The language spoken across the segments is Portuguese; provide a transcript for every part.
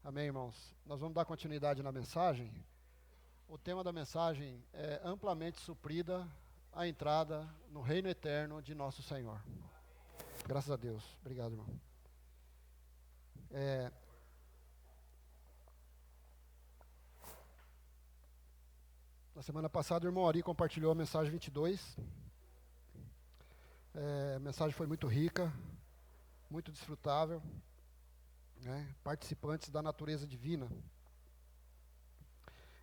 Amém, irmãos? Nós vamos dar continuidade na mensagem. O tema da mensagem é amplamente suprida a entrada no reino eterno de nosso Senhor. Graças a Deus. Obrigado, irmão. Na semana passada, o irmão Ari compartilhou a mensagem 22. A mensagem foi muito rica, muito desfrutável, né? Participantes da natureza divina.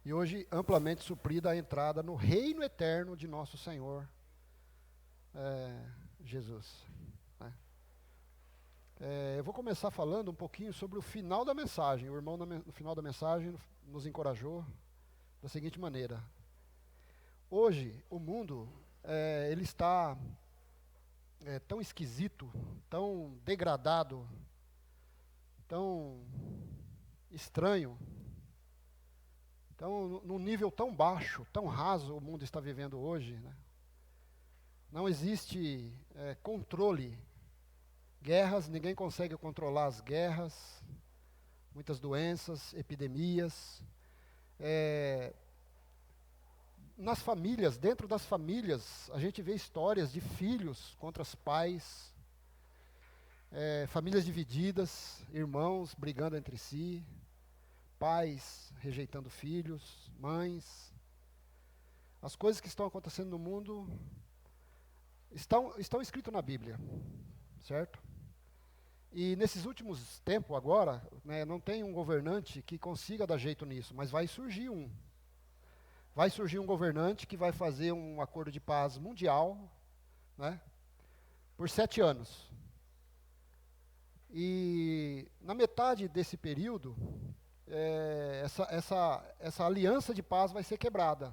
E hoje, amplamente suprida a entrada no reino eterno de nosso Senhor Jesus. Né? Eu vou começar falando um pouquinho sobre o final da mensagem. O irmão, no final da mensagem, nos encorajou da seguinte maneira. Hoje, o mundo, ele está tão esquisito, tão degradado, tão estranho, então, num nível tão baixo, tão raso, o mundo está vivendo hoje, né? Não existe controle. Guerras, ninguém consegue controlar as guerras, muitas doenças, epidemias. Nas famílias, dentro das famílias, a gente vê histórias de filhos contra os pais, famílias divididas, irmãos brigando entre si, pais rejeitando filhos, mães. As coisas que estão acontecendo no mundo estão escritas na Bíblia, certo? E nesses últimos tempos agora, né, não tem um governante que consiga dar jeito nisso, mas vai surgir um. Vai surgir um governante que vai fazer um acordo de paz mundial, né, por 7 anos. E na metade desse período, essa aliança de paz vai ser quebrada,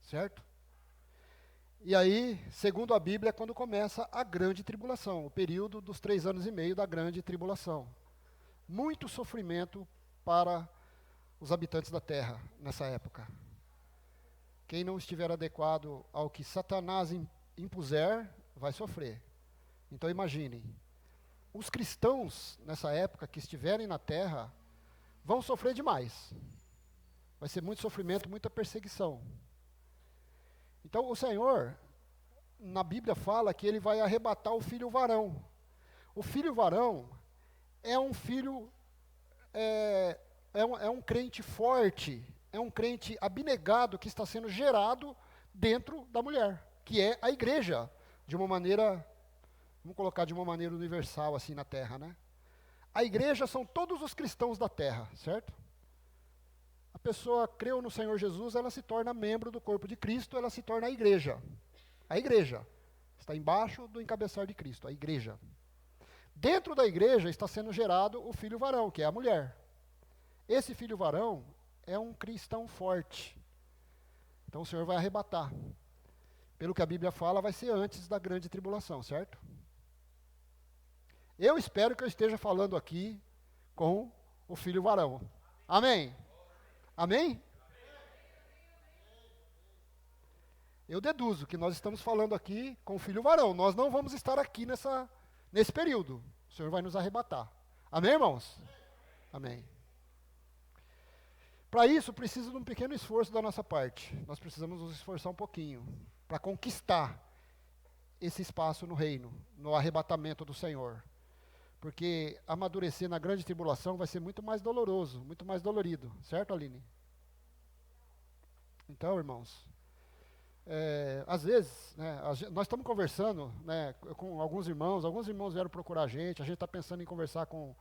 certo? E aí, segundo a Bíblia, é quando começa a grande tribulação, o período dos 3 anos e meio da grande tribulação. Muito sofrimento para os habitantes da terra nessa época. Quem não estiver adequado ao que Satanás impuser, vai sofrer. Então imaginem, os cristãos nessa época que estiverem na terra, vão sofrer demais. Vai ser muito sofrimento, muita perseguição. Então o Senhor, na Bíblia fala que Ele vai arrebatar o filho varão. O filho varão é um filho, é um crente forte, é um crente abnegado que está sendo gerado dentro da mulher, que é a igreja, de uma maneira, vamos colocar de uma maneira universal assim na terra, né? A igreja são todos os cristãos da terra, certo? A pessoa creu no Senhor Jesus, ela se torna membro do corpo de Cristo, ela se torna a igreja. A igreja está embaixo do encabeçar de Cristo, a igreja. Dentro da igreja está sendo gerado o filho varão, que é a mulher. Esse filho varão é um cristão forte. Então o Senhor vai arrebatar. Pelo que a Bíblia fala, vai ser antes da grande tribulação, certo? Eu espero que eu esteja falando aqui com o filho varão. Amém? Amém? Eu deduzo que nós estamos falando aqui com o filho varão. Nós não vamos estar aqui nesse período. O Senhor vai nos arrebatar. Amém, irmãos? Amém. Para isso, precisa de um pequeno esforço da nossa parte. Nós precisamos nos esforçar um pouquinho para conquistar esse espaço no reino, no arrebatamento do Senhor. Porque amadurecer na grande tribulação vai ser muito mais doloroso, muito mais dolorido. Certo, Aline? Então, irmãos, às vezes, né, nós estamos conversando, né, com alguns irmãos vieram procurar a gente está pensando em conversar com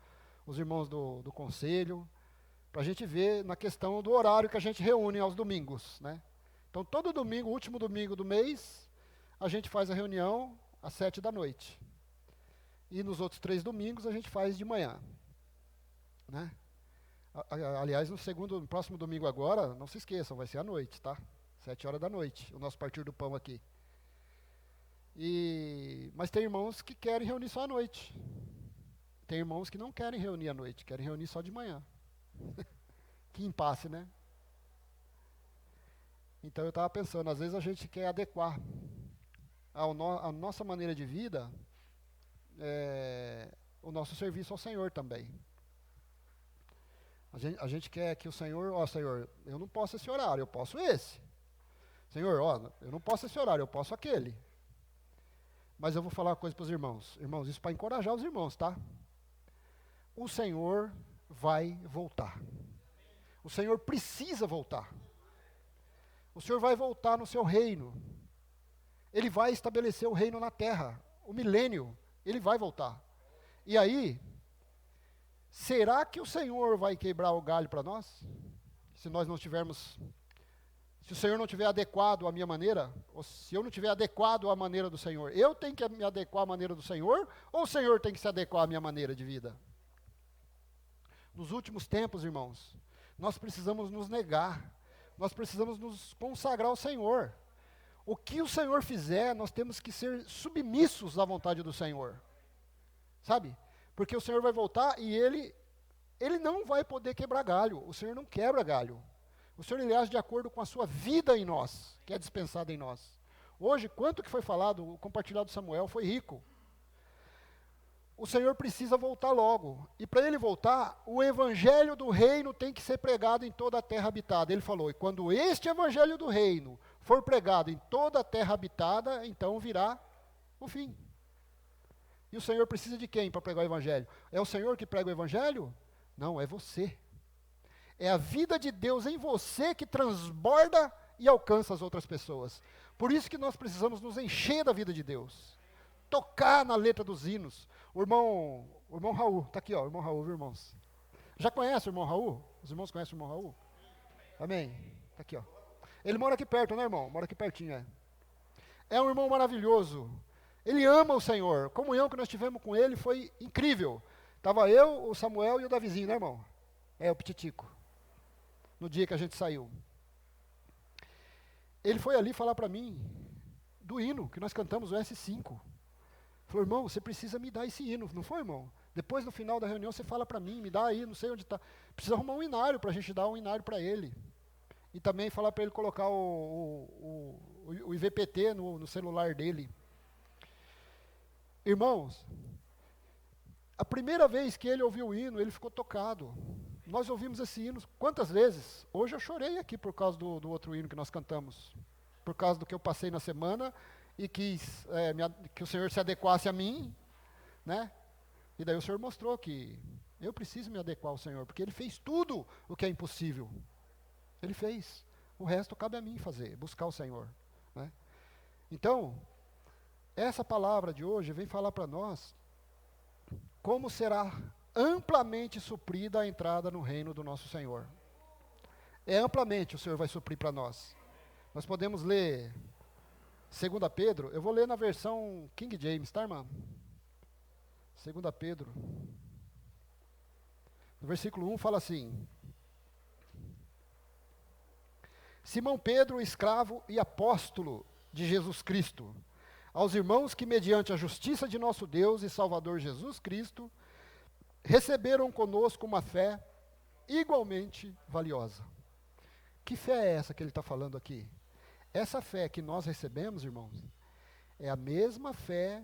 os irmãos do conselho, para a gente ver na questão do horário que a gente reúne aos domingos, né? Então, todo domingo, último domingo do mês, a gente faz a reunião às 7 da noite. E nos outros 3 domingos a gente faz de manhã, né? Aliás, no próximo domingo agora, não se esqueçam, vai ser à noite, tá? 7 horas da noite, o nosso partir do pão aqui. Mas tem irmãos que querem reunir só à noite. Tem irmãos que não querem reunir à noite, querem reunir só de manhã. Que impasse, né? Então eu estava pensando, às vezes a gente quer adequar a nossa maneira de vida o nosso serviço ao Senhor também. A gente quer que o Senhor, Senhor, eu não posso esse horário, eu posso esse. Senhor, eu não posso esse horário, eu posso aquele. Mas eu vou falar uma coisa para os irmãos. Irmãos, isso para encorajar os irmãos, tá? O Senhor vai voltar. O Senhor precisa voltar. O Senhor vai voltar no seu reino. Ele vai estabelecer o reino na terra. O milênio, Ele vai voltar. E aí, será que o Senhor vai quebrar o galho para nós? Se nós não tivermos... Se o Senhor não tiver adequado à minha maneira, ou se eu não tiver adequado à maneira do Senhor, eu tenho que me adequar à maneira do Senhor, ou o Senhor tem que se adequar à minha maneira de vida? Nos últimos tempos, irmãos, nós precisamos nos negar, nós precisamos nos consagrar ao Senhor. O que o Senhor fizer, nós temos que ser submissos à vontade do Senhor. Sabe? Porque o Senhor vai voltar e Ele não vai poder quebrar galho. O Senhor não quebra galho. O Senhor, Ele age de acordo com a sua vida em nós, que é dispensada em nós. Hoje, quanto que foi falado, o compartilhado do Samuel foi rico. O Senhor precisa voltar logo. E para Ele voltar, o evangelho do reino tem que ser pregado em toda a terra habitada. Ele falou, e quando este evangelho do reino for pregado em toda a terra habitada, então virá o fim. E o Senhor precisa de quem para pregar o evangelho? É o Senhor que prega o evangelho? Não, é você. É a vida de Deus em você que transborda e alcança as outras pessoas. Por isso que nós precisamos nos encher da vida de Deus. Tocar na letra dos hinos. O irmão Raul, está aqui, ó, o irmão Raul, viu, irmãos? Já conhece o irmão Raul? Os irmãos conhecem o irmão Raul? Amém? Está aqui, ó. Ele mora aqui perto, né, irmão? Mora aqui pertinho, é. É um irmão maravilhoso. Ele ama o Senhor. A comunhão que nós tivemos com ele foi incrível. Estava eu, o Samuel e o Davizinho, né, irmão? É, o Pititico. No dia que a gente saiu. Ele foi ali falar para mim do hino que nós cantamos, o S5. Falou, irmão, você precisa me dar esse hino. Não foi, irmão? Depois, no final da reunião, você fala para mim, me dá aí, não sei onde está. Precisa arrumar um inário para a gente dar um inário para ele. E também falar para ele colocar o IVPT no celular dele. Irmãos, a primeira vez que ele ouviu o hino, ele ficou tocado. Nós ouvimos esse hino quantas vezes? Hoje eu chorei aqui por causa do outro hino que nós cantamos. Por causa do que eu passei na semana e quis que o Senhor se adequasse a mim, né? E daí o Senhor mostrou que eu preciso me adequar ao Senhor, porque Ele fez tudo o que é impossível. Ele fez. O resto cabe a mim fazer, buscar o Senhor, né? Então, essa palavra de hoje vem falar para nós como será amplamente suprida a entrada no reino do nosso Senhor. É amplamente o Senhor vai suprir para nós. Nós podemos ler 2 Pedro, eu vou ler na versão King James, tá, irmã? 2 Pedro, no versículo 1 fala assim: Simão Pedro, escravo e apóstolo de Jesus Cristo, aos irmãos que mediante a justiça de nosso Deus e Salvador Jesus Cristo, receberam conosco uma fé igualmente valiosa. Que fé é essa que ele está falando aqui? Essa fé que nós recebemos, irmãos, é a mesma fé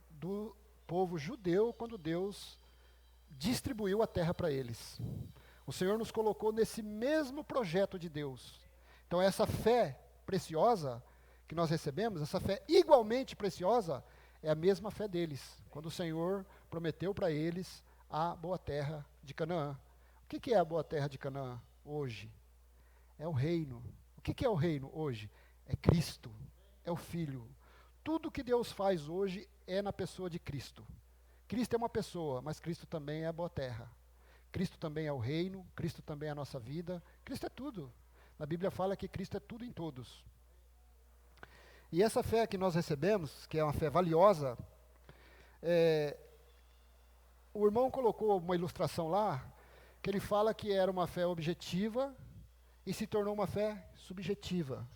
do povo judeu quando Deus distribuiu a terra para eles. O Senhor nos colocou nesse mesmo projeto de Deus. Então essa fé preciosa que nós recebemos, essa fé igualmente preciosa, é a mesma fé deles, quando o Senhor prometeu para eles a boa terra de Canaã. O que é a boa terra de Canaã hoje? É o reino. O que é o reino hoje? É Cristo, é o Filho. Tudo que Deus faz hoje é na pessoa de Cristo. Cristo é uma pessoa, mas Cristo também é a boa terra. Cristo também é o reino, Cristo também é a nossa vida. Cristo é tudo. Na Bíblia fala que Cristo é tudo em todos. E essa fé que nós recebemos, que é uma fé valiosa, o irmão colocou uma ilustração lá, que ele fala que era uma fé objetiva e se tornou uma fé subjetiva.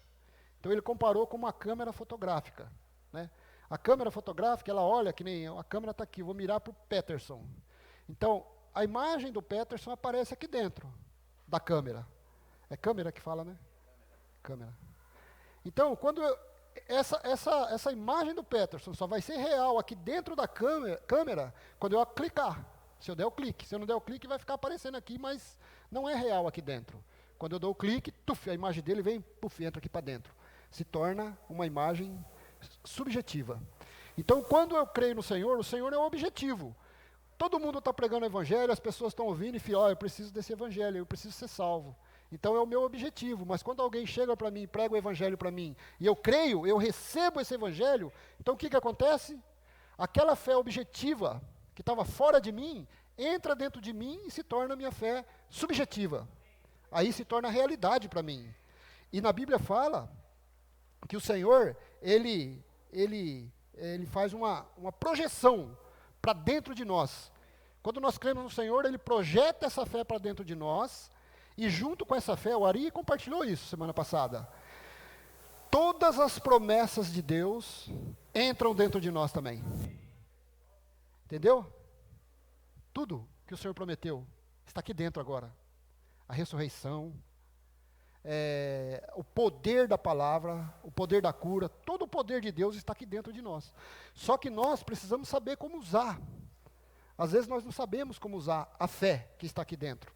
Então ele comparou com uma câmera fotográfica, né? A câmera fotográfica, ela olha, que nem a câmera está aqui, vou mirar para o Peterson. Então, a imagem do Peterson aparece aqui dentro da câmera. É câmera que fala, né? Câmera. Então, quando essa imagem do Peterson só vai ser real aqui dentro da câmera quando eu clicar. Se eu der o clique. Se eu não der o clique, vai ficar aparecendo aqui, mas não é real aqui dentro. Quando eu dou o clique, tuf, a imagem dele vem, puf, entra aqui para dentro. Se torna uma imagem subjetiva. Então, quando eu creio no Senhor, o Senhor é o objetivo. Todo mundo está pregando o evangelho, as pessoas estão ouvindo e falam, eu preciso desse evangelho, eu preciso ser salvo. Então é o meu objetivo, mas quando alguém chega para mim, prega o evangelho para mim, e eu creio, eu recebo esse evangelho, então o que acontece? Aquela fé objetiva, que estava fora de mim, entra dentro de mim e se torna minha fé subjetiva. Aí se torna realidade para mim. E na Bíblia fala que o Senhor, ele faz uma projeção para dentro de nós. Quando nós cremos no Senhor, Ele projeta essa fé para dentro de nós, e junto com essa fé, o Ari compartilhou isso semana passada, todas as promessas de Deus entram dentro de nós também. Entendeu? Tudo que o Senhor prometeu está aqui dentro agora. A ressurreição, o poder da palavra, o poder da cura, todo o poder de Deus está aqui dentro de nós. Só que nós precisamos saber como usar. Às vezes nós não sabemos como usar a fé que está aqui dentro.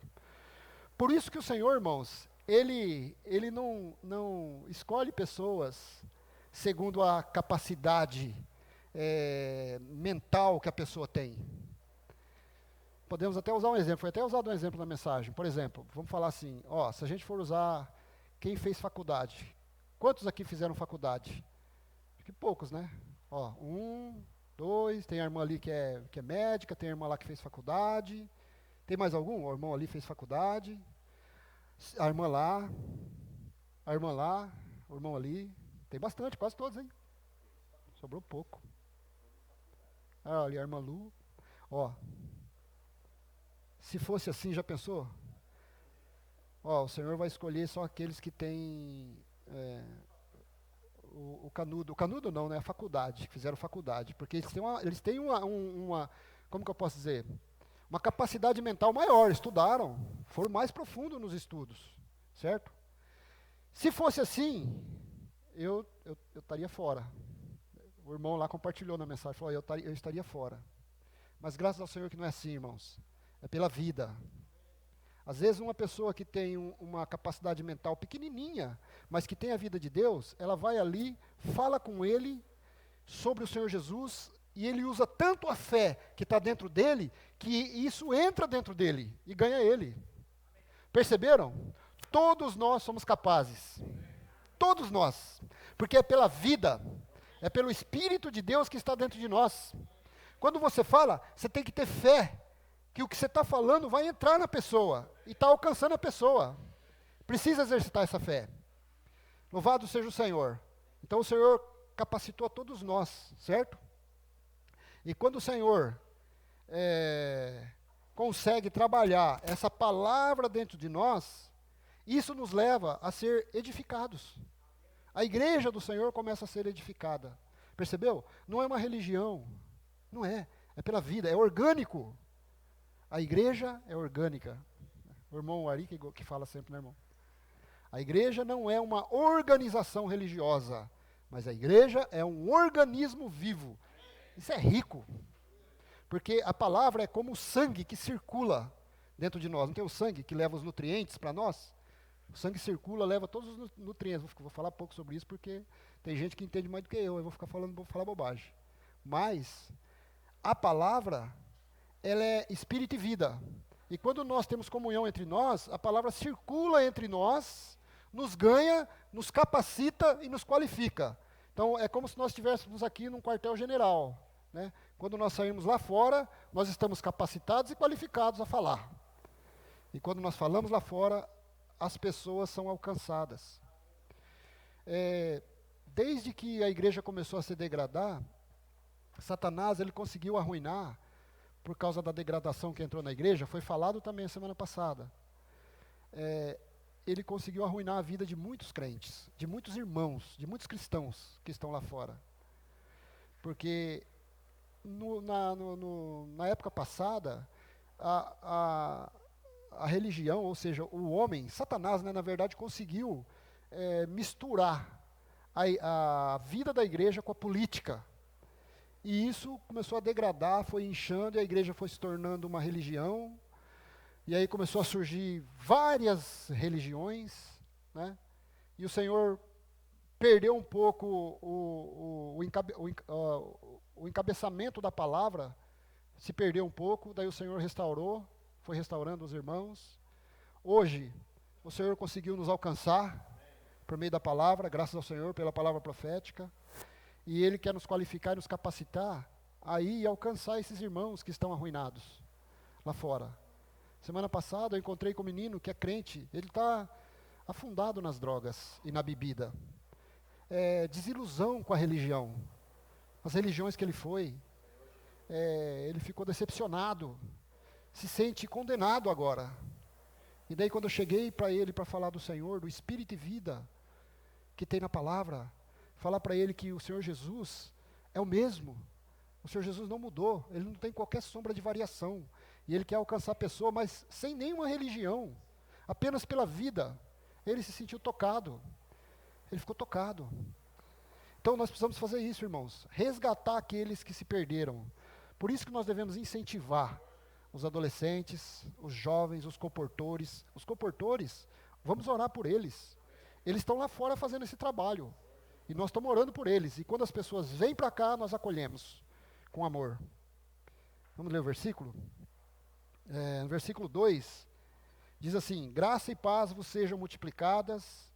Por isso que o Senhor, irmãos, Ele não escolhe pessoas segundo a capacidade mental que a pessoa tem. Podemos até usar um exemplo, foi até usado um exemplo na mensagem. Por exemplo, vamos falar assim, se a gente for usar quem fez faculdade. Quantos aqui fizeram faculdade? Acho que poucos, né? 1, 2, tem a irmã ali que é médica, tem a irmã lá que fez faculdade. Tem mais algum? O irmão ali fez faculdade. A irmã lá, o irmão ali. Tem bastante, quase todos, hein? Sobrou pouco. Ali a irmã Lu. Se fosse assim, já pensou? O Senhor vai escolher só aqueles que têm o canudo. O canudo não, né? A faculdade, que fizeram faculdade. Porque eles têm uma, como que eu posso dizer? Uma capacidade mental maior, estudaram, foram mais profundos nos estudos, certo? Se fosse assim, eu estaria fora. O irmão lá compartilhou na mensagem, falou, eu estaria fora. Mas graças ao Senhor que não é assim, irmãos. É pela vida. Às vezes uma pessoa que tem uma capacidade mental pequenininha, mas que tem a vida de Deus, ela vai ali, fala com ele sobre o Senhor Jesus, e ele usa tanto a fé que está dentro dele, que isso entra dentro dele e ganha ele. Perceberam? Todos nós somos capazes. Todos nós. Porque é pela vida, é pelo Espírito de Deus que está dentro de nós. Quando você fala, você tem que ter fé que o que você está falando vai entrar na pessoa e está alcançando a pessoa. Precisa exercitar essa fé. Louvado seja o Senhor. Então o Senhor capacitou a todos nós, certo? E quando o Senhor consegue trabalhar essa palavra dentro de nós, isso nos leva a ser edificados. A igreja do Senhor começa a ser edificada. Percebeu? Não é uma religião. Não é. É pela vida, é orgânico. A igreja é orgânica. O irmão Ari que fala sempre, né, irmão? A igreja não é uma organização religiosa, mas a igreja é um organismo vivo. Isso é rico. Porque a palavra é como o sangue que circula dentro de nós. Não tem o sangue que leva os nutrientes para nós? O sangue circula, leva todos os nutrientes. Vou falar pouco sobre isso porque tem gente que entende mais do que eu. Eu vou falar bobagem. Mas a palavra, ela é espírito e vida. E quando nós temos comunhão entre nós, a palavra circula entre nós, nos ganha, nos capacita e nos qualifica. Então é como se nós estivéssemos aqui num quartel-general, né? Quando nós sairmos lá fora, nós estamos capacitados e qualificados a falar. E quando nós falamos lá fora, as pessoas são alcançadas. Desde que a igreja começou a se degradar, Satanás ele conseguiu arruinar, por causa da degradação que entrou na igreja, foi falado também semana passada. Ele conseguiu arruinar a vida de muitos crentes, de muitos irmãos, de muitos cristãos que estão lá fora. Porque na época passada, a religião, ou seja, o homem, Satanás, né, na verdade, conseguiu misturar a vida da igreja com a política. E isso começou a degradar, foi inchando, e a igreja foi se tornando uma religião. E aí começou a surgir várias religiões, né? E o Senhor perdeu um pouco o encabeçamento da palavra, se perdeu um pouco, daí o Senhor restaurou, foi restaurando os irmãos. Hoje, o Senhor conseguiu nos alcançar por meio da palavra, graças ao Senhor pela palavra profética, e Ele quer nos qualificar e nos capacitar a ir e alcançar esses irmãos que estão arruinados lá fora. Semana passada eu encontrei com um menino que é crente, ele está afundado nas drogas e na bebida. Desilusão com a religião, as religiões que ele foi, ele ficou decepcionado, se sente condenado agora. E daí quando eu cheguei para ele para falar do Senhor, do Espírito e vida que tem na palavra, falar para ele que o Senhor Jesus é o mesmo, o Senhor Jesus não mudou, ele não tem qualquer sombra de variação, e ele quer alcançar a pessoa, mas sem nenhuma religião, apenas pela vida. Ele se sentiu tocado, ele ficou tocado. Então nós precisamos fazer isso, irmãos, resgatar aqueles que se perderam. Por isso que nós devemos incentivar os adolescentes, os jovens, os comportores. Os comportores, vamos orar por eles. Eles estão lá fora fazendo esse trabalho. E nós estamos orando por eles. E quando as pessoas vêm para cá, nós acolhemos com amor. Vamos ler o versículo? No versículo 2, diz assim: graça e paz vos sejam multiplicadas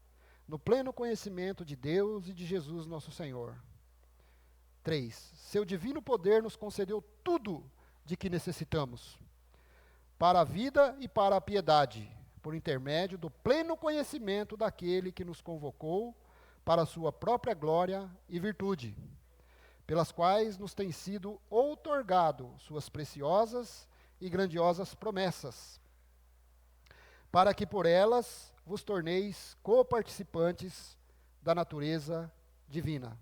no pleno conhecimento de Deus e de Jesus nosso Senhor. 3. Seu divino poder nos concedeu tudo de que necessitamos, para a vida e para a piedade, por intermédio do pleno conhecimento daquele que nos convocou para a sua própria glória e virtude, pelas quais nos tem sido outorgado suas preciosas e grandiosas promessas, para que por elas vos torneis coparticipantes da natureza divina.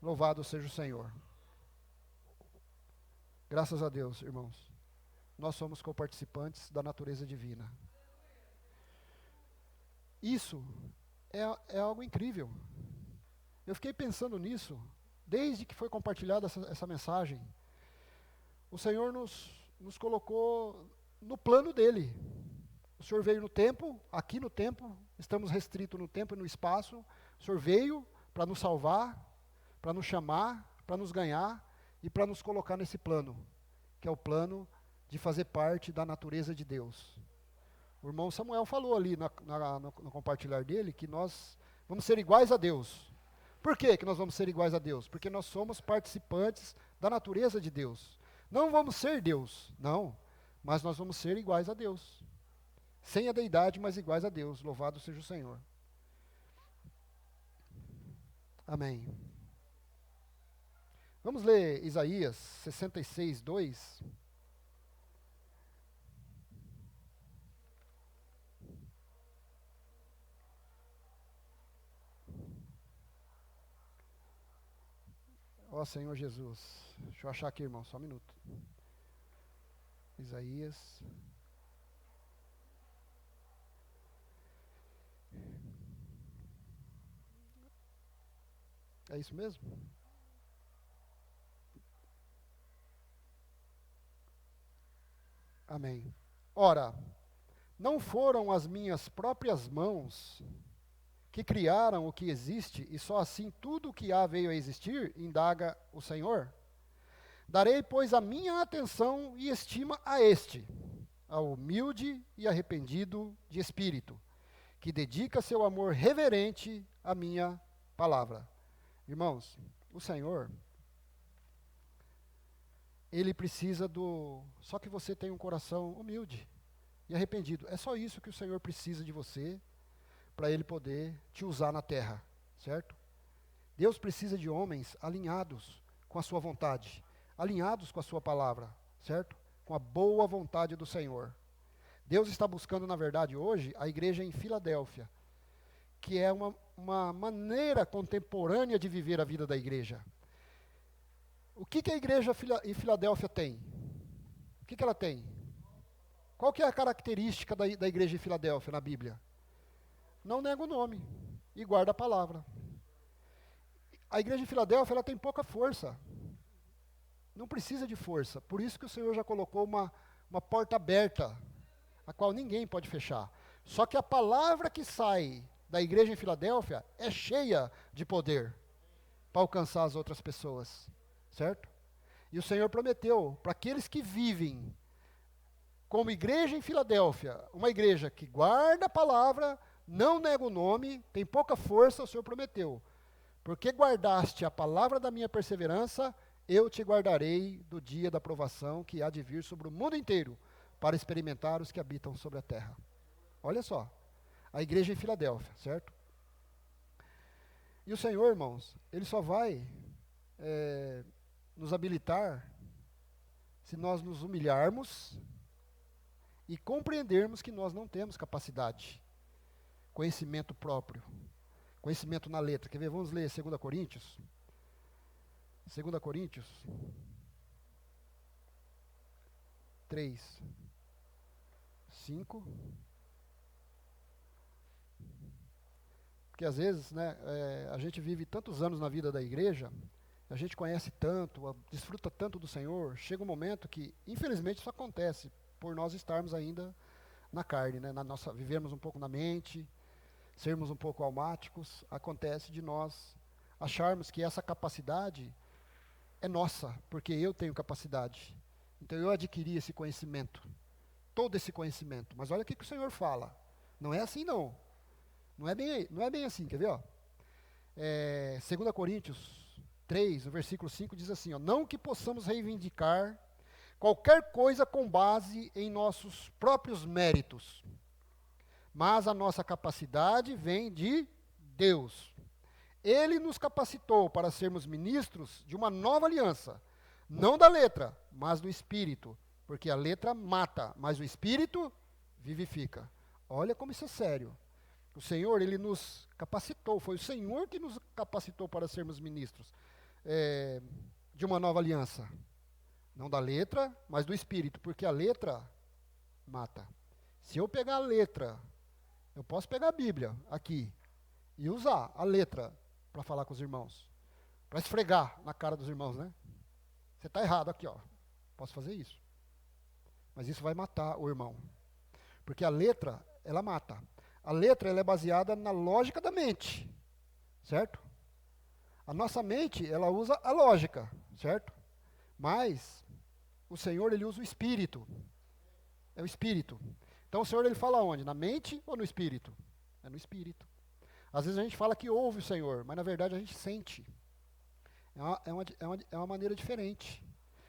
Louvado seja o Senhor. Graças a Deus, irmãos. Nós somos coparticipantes da natureza divina. Isso é algo incrível. Eu fiquei pensando nisso, desde que foi compartilhada essa mensagem. O Senhor nos colocou no plano dele. O Senhor veio no tempo, aqui no tempo, estamos restritos no tempo e no espaço. O Senhor veio para nos salvar, para nos chamar, para nos ganhar e para nos colocar nesse plano, que é o plano de fazer parte da natureza de Deus. O irmão Samuel falou ali no compartilhar dele que nós vamos ser iguais a Deus. Por que nós vamos ser iguais a Deus? Porque nós somos participantes da natureza de Deus. Não vamos ser Deus, não, mas nós vamos ser iguais a Deus. Sem a deidade, mas iguais a Deus. Louvado seja o Senhor. Amém. Vamos ler Isaías 66, 2. Ó Senhor Jesus. Deixa eu achar aqui, irmão, só um minuto. Isaías. É isso mesmo? Amém. Ora, não foram as minhas próprias mãos que criaram o que existe, e só assim tudo o que há veio a existir, indaga o Senhor? Darei, pois, a minha atenção e estima a este, ao humilde e arrependido de espírito, que dedica seu amor reverente à minha palavra. Irmãos, o Senhor, Ele precisa só que você tenha um coração humilde e arrependido. É só isso que o Senhor precisa de você, para Ele poder te usar na terra, certo? Deus precisa de homens alinhados com a sua vontade, alinhados com a sua palavra, certo? Com a boa vontade do Senhor. Deus está buscando, na verdade, hoje, a igreja em Filadélfia, que é uma maneira contemporânea de viver a vida da igreja. O que a igreja em Filadélfia tem? O que ela tem? Qual que é a característica da igreja em Filadélfia na Bíblia? Não nega o nome e guarda a palavra. A igreja em Filadélfia ela tem pouca força. Não precisa de força. Por isso que o Senhor já colocou uma porta aberta, a qual ninguém pode fechar. Só que a palavra que sai da igreja em Filadélfia é cheia de poder para alcançar as outras pessoas, certo? E o Senhor prometeu para aqueles que vivem como igreja em Filadélfia, uma igreja que guarda a palavra, não nega o nome, tem pouca força, o Senhor prometeu. Porque guardaste a palavra da minha perseverança, eu te guardarei do dia da provação que há de vir sobre o mundo inteiro, para experimentar os que habitam sobre a terra. Olha só, a igreja em Filadélfia, certo? E o Senhor, irmãos, Ele só vai nos habilitar se nós nos humilharmos e compreendermos que nós não temos capacidade, conhecimento próprio, conhecimento na letra. Quer ver? Vamos ler 2 Coríntios. 2 Coríntios 3, 5. Porque às vezes, né, a gente vive tantos anos na vida da igreja, a gente conhece tanto, desfruta tanto do Senhor, chega um momento que, infelizmente, isso acontece por nós estarmos ainda na carne, né, vivermos um pouco na mente, sermos um pouco almáticos, acontece de nós acharmos que essa capacidade é nossa, porque eu tenho capacidade. Então eu adquiri esse conhecimento, todo esse conhecimento. Mas olha o que o Senhor fala. Não é assim não. Não é bem assim, quer ver? Ó? 2 Coríntios 3, no versículo 5, diz assim, ó, não que possamos reivindicar qualquer coisa com base em nossos próprios méritos, mas a nossa capacidade vem de Deus. Ele nos capacitou para sermos ministros de uma nova aliança, não da letra, mas do Espírito, porque a letra mata, mas o Espírito vivifica. Olha como isso é sério. O Senhor, Ele nos capacitou, foi o Senhor que nos capacitou para sermos ministros de uma nova aliança. Não da letra, mas do Espírito, porque a letra mata. Se eu pegar a letra, eu posso pegar a Bíblia aqui e usar a letra para falar com os irmãos, para esfregar na cara dos irmãos, né? Você está errado aqui, ó. Posso fazer isso. Mas isso vai matar o irmão. Porque a letra, ela mata. A letra, ela é baseada na lógica da mente, certo? A nossa mente, ela usa a lógica, certo? Mas o Senhor, Ele usa o Espírito. É o Espírito. Então o Senhor, Ele fala onde? Na mente ou no Espírito? É no Espírito. Às vezes a gente fala que ouve o Senhor, mas na verdade a gente sente. É uma maneira diferente.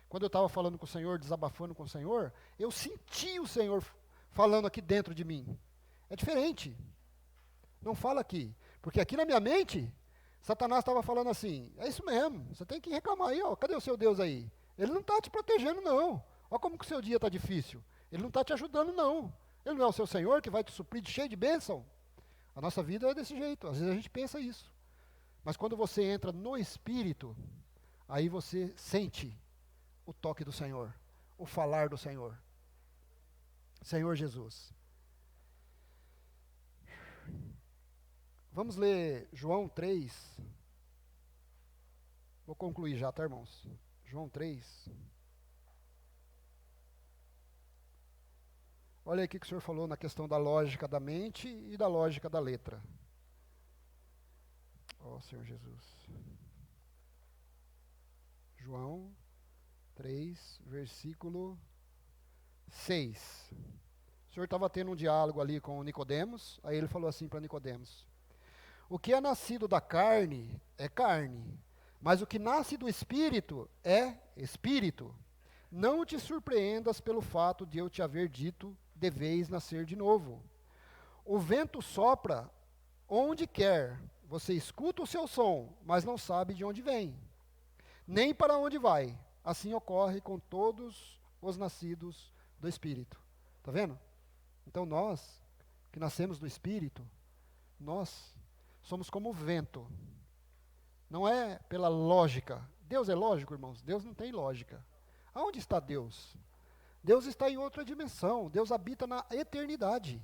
Quando eu estava falando com o Senhor, desabafando com o Senhor, eu senti o Senhor falando aqui dentro de mim. É diferente. Não fala aqui. Porque aqui na minha mente, Satanás estava falando assim, é isso mesmo, você tem que reclamar aí, ó, cadê o seu Deus aí? Ele não está te protegendo não. Olha como que o seu dia está difícil. Ele não está te ajudando não. Ele não é o seu Senhor que vai te suprir de cheio de bênção. A nossa vida é desse jeito, às vezes a gente pensa isso. Mas quando você entra no Espírito, aí você sente o toque do Senhor, o falar do Senhor. Senhor Jesus. Vamos ler João 3. Vou concluir já, tá, irmãos? João 3. Olha aí o que o Senhor falou na questão da lógica da mente e da lógica da letra. Ó, Senhor Jesus. João 3, versículo 6. O Senhor estava tendo um diálogo ali com Nicodemos, aí ele falou assim para Nicodemos: o que é nascido da carne é carne, mas o que nasce do Espírito é Espírito. Não te surpreendas pelo fato de eu te haver dito, deveis nascer de novo. O vento sopra onde quer, você escuta o seu som, mas não sabe de onde vem, nem para onde vai. Assim ocorre com todos os nascidos do Espírito. Está vendo? Então nós, que nascemos do Espírito, nós somos como o vento. Não é pela lógica. Deus é lógico, irmãos? Deus não tem lógica. Aonde está Deus? Deus está em outra dimensão. Deus habita na eternidade.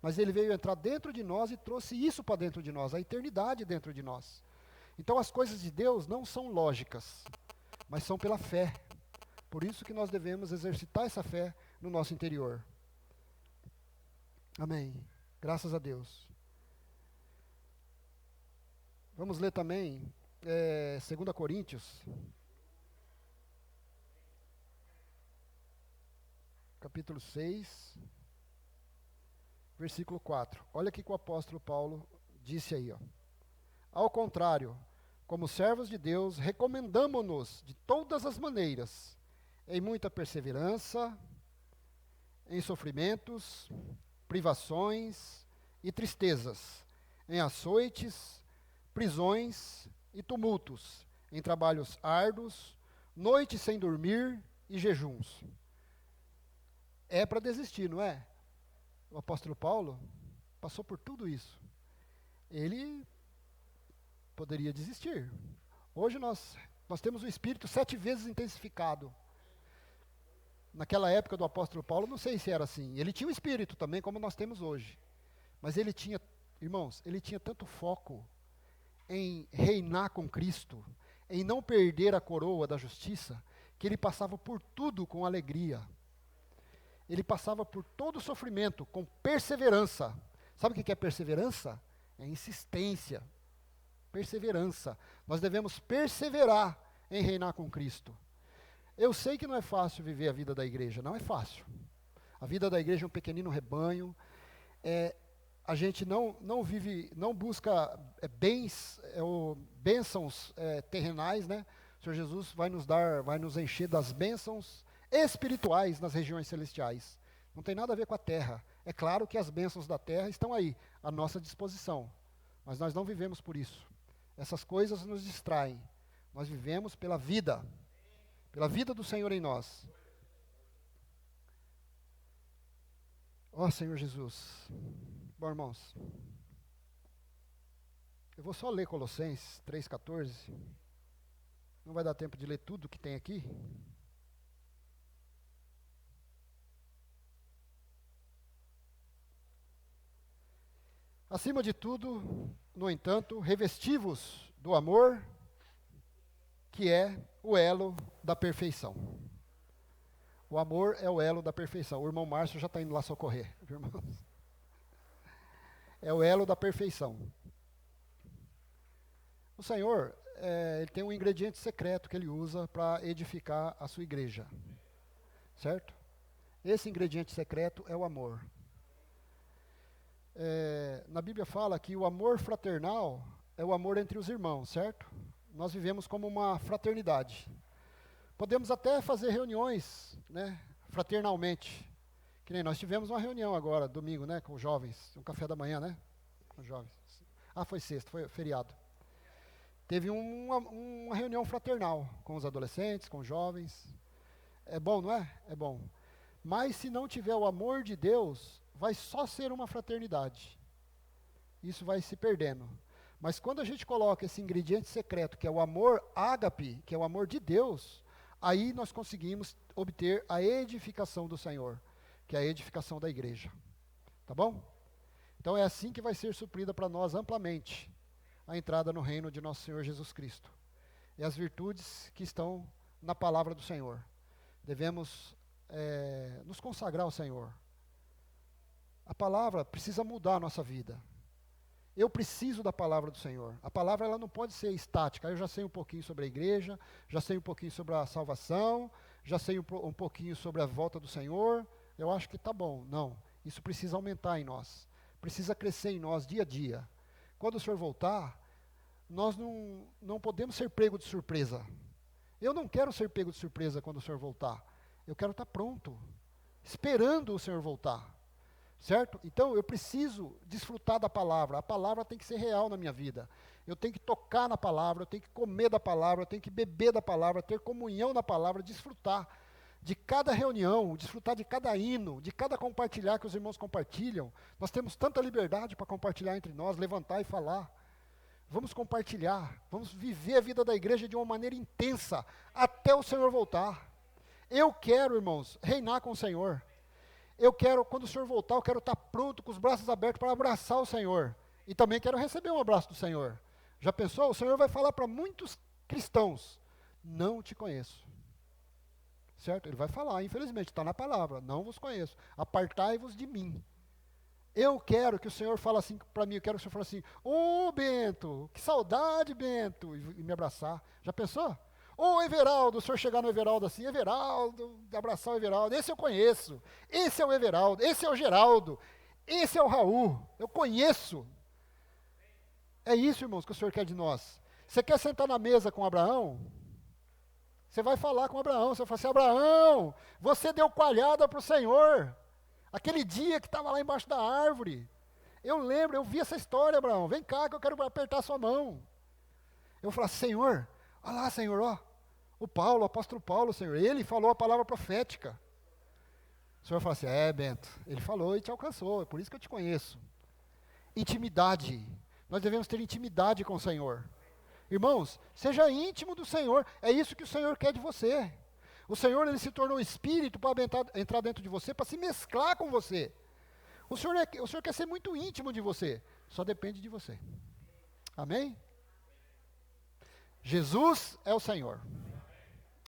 Mas Ele veio entrar dentro de nós e trouxe isso para dentro de nós, a eternidade dentro de nós. Então as coisas de Deus não são lógicas. mas são pela fé. Por isso que nós devemos exercitar essa fé no nosso interior. Amém. Graças a Deus. Vamos ler também 2 Coríntios, capítulo 6, versículo 4. Olha o que o apóstolo Paulo disse aí. Ao contrário, como servos de Deus, recomendamo-nos de todas as maneiras, em muita perseverança, em sofrimentos, privações e tristezas, em açoites, prisões e tumultos, em trabalhos árduos, noites sem dormir e jejuns. É para desistir, não é? O apóstolo Paulo passou por tudo isso. Ele poderia desistir. Hoje nós temos o espírito 7 vezes intensificado. Naquela época do apóstolo Paulo, não sei se era assim. Ele tinha o espírito também, como nós temos hoje. Mas ele tinha, irmãos, ele tinha tanto foco em reinar com Cristo, em não perder a coroa da justiça, que ele passava por tudo com alegria. Ele passava por todo o sofrimento com perseverança. Sabe o que é perseverança? É insistência. Perseverança. Nós devemos perseverar em reinar com Cristo. Eu sei que não é fácil viver a vida da igreja, não é fácil. A vida da igreja é um pequenino rebanho. A gente não vive, não busca bênçãos terrenais, né? O Senhor Jesus vai nos encher das bênçãos espirituais nas regiões celestiais. Não tem nada a ver com a terra. É claro que as bênçãos da terra estão aí, à nossa disposição. Mas nós não vivemos por isso. Essas coisas nos distraem. Nós vivemos pela vida do Senhor em nós. Ó Senhor Jesus. Bom, irmãos, eu vou só ler Colossenses 3,14. Não vai dar tempo de ler tudo que tem aqui. Acima de tudo, no entanto, revesti-vos do amor, que é o elo da perfeição. O amor é o elo da perfeição. O irmão Márcio já está indo lá socorrer, irmãos. É o elo da perfeição. O Senhor, ele tem um ingrediente secreto que ele usa para edificar a sua igreja. Certo? Esse ingrediente secreto é o amor. Na Bíblia fala que o amor fraternal é o amor entre os irmãos, certo? Nós vivemos como uma fraternidade. Podemos até fazer reuniões, né, fraternalmente. Que nem nós tivemos uma reunião agora, domingo, né, com os jovens, um café da manhã, né, com os jovens. Foi sexta, foi feriado. Teve uma reunião fraternal com os adolescentes, com os jovens. É bom, não é? É bom. Mas se não tiver o amor de Deus, vai só ser uma fraternidade. Isso vai se perdendo. Mas quando a gente coloca esse ingrediente secreto, que é o amor ágape, que é o amor de Deus, aí nós conseguimos obter a edificação do Senhor, que é a edificação da igreja. Tá bom? Então é assim que vai ser suprida para nós amplamente a entrada no reino de nosso Senhor Jesus Cristo. E as virtudes que estão na palavra do Senhor. Devemos nos consagrar ao Senhor. A palavra precisa mudar a nossa vida. Eu preciso da palavra do Senhor. A palavra ela não pode ser estática. Eu já sei um pouquinho sobre a igreja, já sei um pouquinho sobre a salvação, já sei um pouquinho sobre a volta do Senhor. Eu acho que está bom. Não, isso precisa aumentar em nós. Precisa crescer em nós dia a dia. Quando o Senhor voltar, nós não podemos ser pego de surpresa. Eu não quero ser pego de surpresa quando o Senhor voltar. Eu quero estar pronto, esperando o Senhor voltar. Certo? Então eu preciso desfrutar da palavra. A palavra tem que ser real na minha vida. Eu tenho que tocar na palavra, eu tenho que comer da palavra, eu tenho que beber da palavra, ter comunhão na palavra, desfrutar de cada reunião, desfrutar de cada hino, de cada compartilhar que os irmãos compartilham. Nós temos tanta liberdade para compartilhar entre nós, levantar e falar. Vamos compartilhar, vamos viver a vida da igreja de uma maneira intensa, até o Senhor voltar. Eu quero, irmãos, reinar com o Senhor. Eu quero, quando o Senhor voltar, eu quero estar pronto, com os braços abertos para abraçar o Senhor. E também quero receber um abraço do Senhor. Já pensou? O Senhor vai falar para muitos cristãos. não te conheço. Certo? Ele vai falar, infelizmente, está na palavra, não vos conheço. Apartai-vos de mim. Eu quero que o Senhor fale assim para mim, eu quero que o Senhor fale assim, ô Bento, que saudade, Bento, e me abraçar. Já pensou? Ô Everaldo, o senhor chegar no Everaldo assim, Everaldo, abraçar o Everaldo, esse eu conheço, esse é o Everaldo, esse é o Geraldo, esse é o Raul, eu conheço. É isso, irmãos, que o Senhor quer de nós. Você quer sentar na mesa com Abraão? Você vai falar com Abraão, você vai falar assim, Abraão, você deu coalhada para o Senhor, aquele dia que estava lá embaixo da árvore. Eu lembro, eu vi essa história, Abraão, vem cá que eu quero apertar a sua mão. Eu vou falar, Senhor, olha lá, Senhor, ó, o Paulo, o apóstolo Paulo, Senhor, ele falou a palavra profética. O Senhor fala assim, Bento, ele falou e te alcançou, é por isso que eu te conheço. Intimidade, nós devemos ter intimidade com o Senhor. Irmãos, seja íntimo do Senhor, é isso que o Senhor quer de você. O Senhor, ele se tornou espírito para entrar dentro de você, para se mesclar com você. O Senhor quer ser muito íntimo de você, só depende de você. Amém? Jesus é o Senhor.